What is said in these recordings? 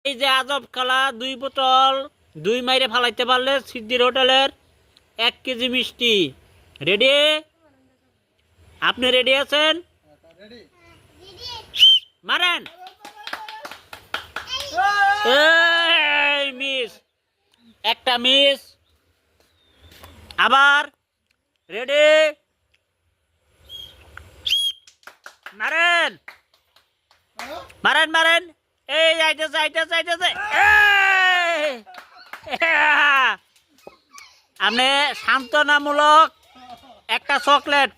এই যে আজব খেলা, 2 বোতল 2 মাইরে ফালাইতে পারলে সিদ্ধির হোটেলের 1 কেজি মিষ্টি রেডি। আপনি রেডি আছেন? মারেন। এই মিস, একটা মিস। আবার রেডি, মারেন মারেন মারেন। এই আইতেছে আইতেছে আইতেছে। আপনি সান্ত্বনামূলক একটা চকলেট,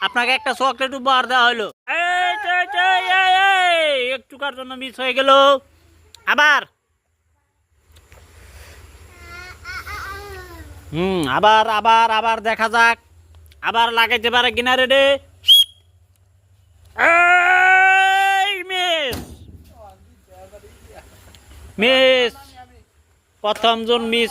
আপনাকে একটা চকলেট উপহার দেওয়া হলো। একটুকার জন্য মিস হয়ে গেল। আবার আবার আবার আবার দেখা যাক, আবার লাগাইতে পারে কিনা। রেডি, মিস মিস, প্রথম জন মিস।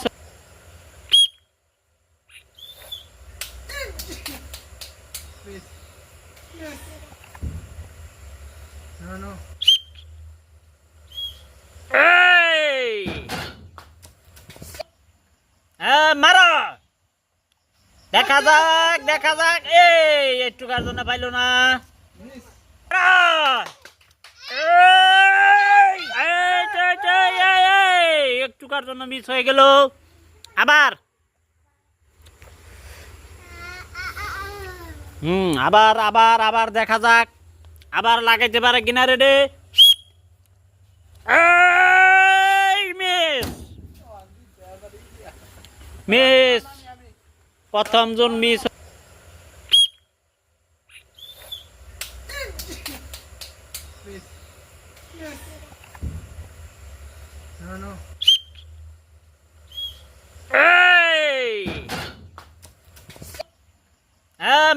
মারো, দেখা যাক দেখা যাক। এই একটুকার জন্য পাইল না। একটুকার জন্য মিস হয়ে গেল। আবার আবার আবার আবার দেখা যাক, আবার লাগাইতে পারে কিনা। রেডি, মিস মিস, প্রথম জন মিস।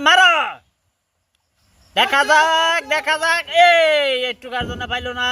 মারো, দেখা যাক দেখা যাক। এই একটুকার জন্য পাইল না।